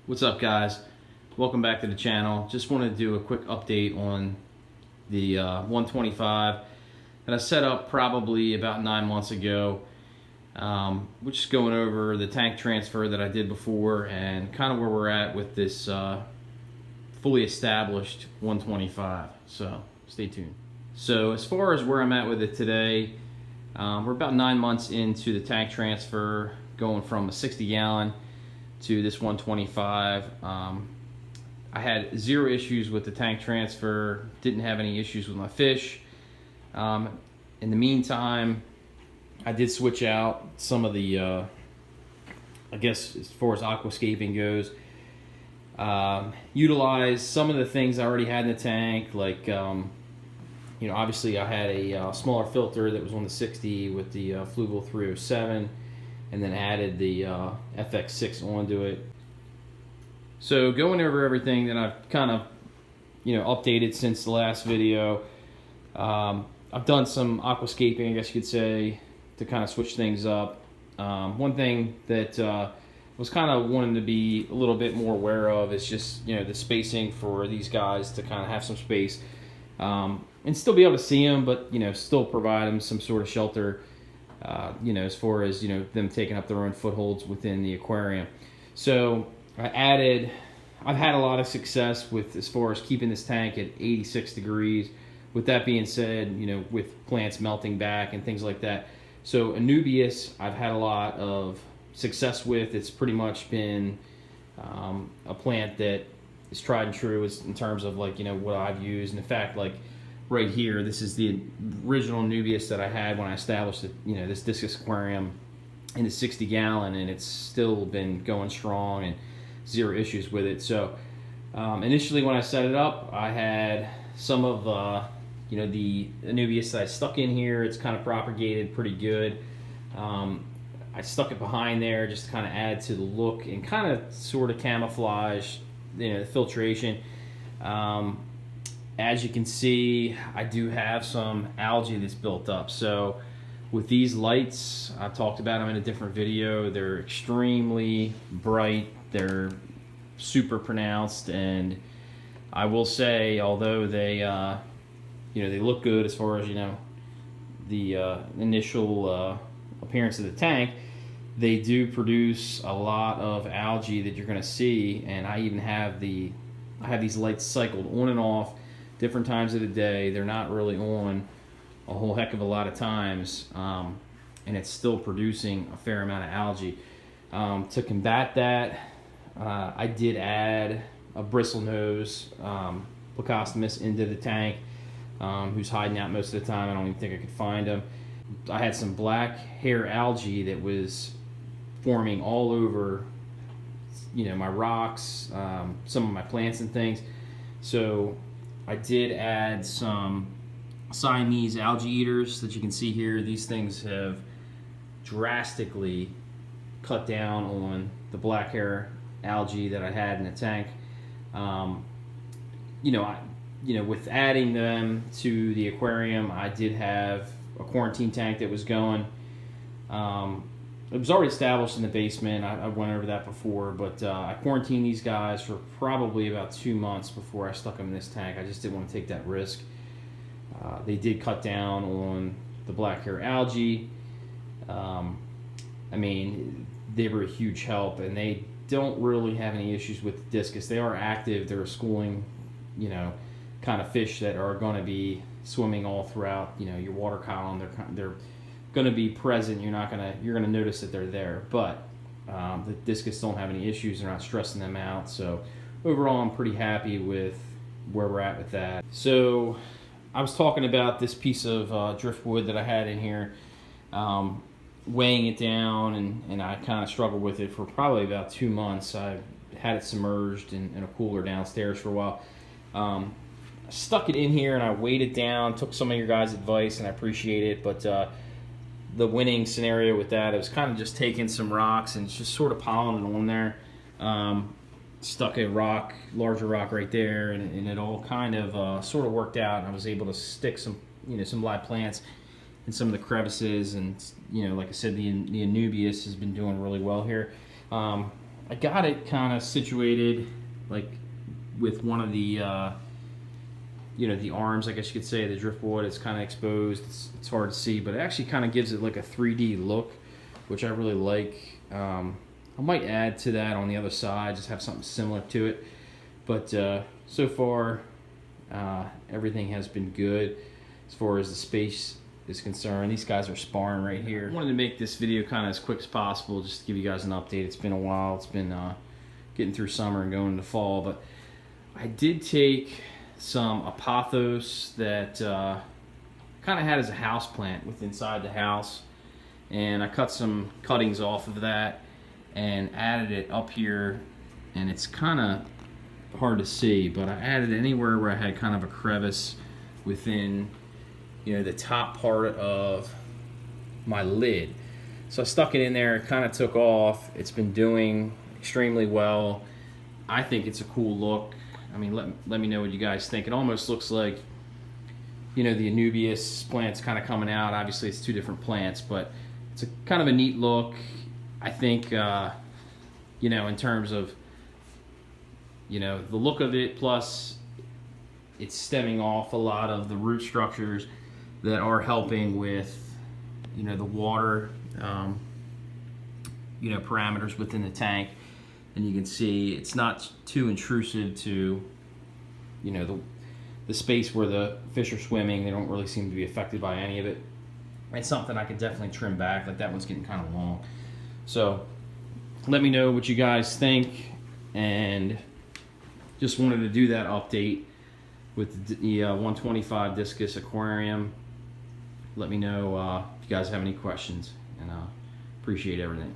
What's up, guys? Welcome back to the channel. Just wanted to do a quick update on the 125 that I set up probably about 9 months ago. We're just going over the tank transfer that I did before and kind of where we're at with this fully established 125. So stay tuned. So as far as where I'm at with it today, we're about 9 months into the tank transfer, going from a 60-gallon to this 125. I had zero issues with the tank transfer, didn't have any issues with my fish. In the meantime, I did switch out some of the, I guess as far as aquascaping goes, utilize some of the things I already had in the tank, like, obviously I had a smaller filter that was on the 60 with the Fluval 307, and then added the FX6 onto it. So going over everything that I've kind of updated since the last video, I've done some aquascaping, I guess you could say, to kind of switch things up. One thing that was kind of wanting to be a little bit more aware of is just the spacing for these guys to kind of have some space and still be able to see them, but still provide them some sort of shelter. As far as them taking up their own footholds within the aquarium. So I've had a lot of success with as far as keeping this tank at 86 degrees. With that being said, with plants melting back and things like that. So Anubias, I've had a lot of success with. It's pretty much been a plant that is tried and true in terms of what I've used. And in fact, right here, this is the original Anubias that I had when I established this Discus aquarium in the 60-gallon, and it's still been going strong and zero issues with it. So initially when I set it up, I had some of the Anubias that I stuck in here. It's kind of propagated pretty good. I stuck it behind there just to kind of add to the look and kind of sort of camouflage the filtration. As you can see, I do have some algae that's built up. So with these lights, I've talked about them in a different video, they're extremely bright, they're super pronounced, and I will say, although they they look good as far as the initial appearance of the tank, they do produce a lot of algae that you're going to see. And I even have these lights cycled on and off different times of the day. They're not really on a whole heck of a lot of times, and it's still producing a fair amount of algae. To combat that, I did add a bristlenose Plecostomus into the tank, who's hiding out most of the time. I don't even think I could find him. I had some black hair algae that was forming all over my rocks, some of my plants and things. So I did add some Siamese algae eaters that you can see here. These things have drastically cut down on the black hair algae that I had in the tank. With adding them to the aquarium, I did have a quarantine tank that was going. It was already established in the basement. I went over that before, but I quarantined these guys for probably about 2 months before I stuck them in this tank. I just didn't want to take that risk. They did cut down on the black hair algae. They were a huge help, and they don't really have any issues with Discus. They are active. They're a schooling, kind of fish that are going to be swimming all throughout, your water column. They're going to be present. You're going to notice that they're there, but the Discus don't have any issues. They're not stressing them out. So overall, I'm pretty happy with where we're at with that. So I was talking about this piece of driftwood that I had in here, weighing it down, and I kind of struggled with it for probably about 2 months. I had it submerged in a cooler downstairs for a while. I stuck it in here and I weighed it down, took some of your guys' advice, and I appreciate it, but the winning scenario with that, it was kind of just taking some rocks and just sort of piling it on there. Stuck a larger rock right there, and it all kind of sort of worked out, and I was able to stick some live plants in some of the crevices, and like I said, the Anubias has been doing really well here. I got it kind of situated like with one of the the arms, I guess you could say, the driftwood. It's kind of exposed. It's hard to see, but it actually kind of gives it like a 3D look, which I really like. I might add to that on the other side, just have something similar to it. But so far, everything has been good as far as the space is concerned. These guys are sparring right here. I wanted to make this video kind of as quick as possible, just to give you guys an update. It's been a while. It's been getting through summer and going into fall, but I did take some apothos that kind of had as a house plant with inside the house, and I cut some cuttings off of that and added it up here, and it's kind of hard to see, but I added anywhere where I had kind of a crevice within the top part of my lid. So I stuck it in there. It kind of took off. It's been doing extremely well. I think it's a cool look. I mean, let me know what you guys think. It almost looks like the Anubias plant's kind of coming out. Obviously it's two different plants, but it's a kind of a neat look. I think in terms of the look of it, plus it's stemming off a lot of the root structures that are helping with the water parameters within the tank. And you can see it's not too intrusive to the space where the fish are swimming. They don't really seem to be affected by any of it. It's something I could definitely trim back. Like that one's getting kind of long. So let me know what you guys think, and just wanted to do that update with the 125 Discus aquarium. Let me know if you guys have any questions, and appreciate everything.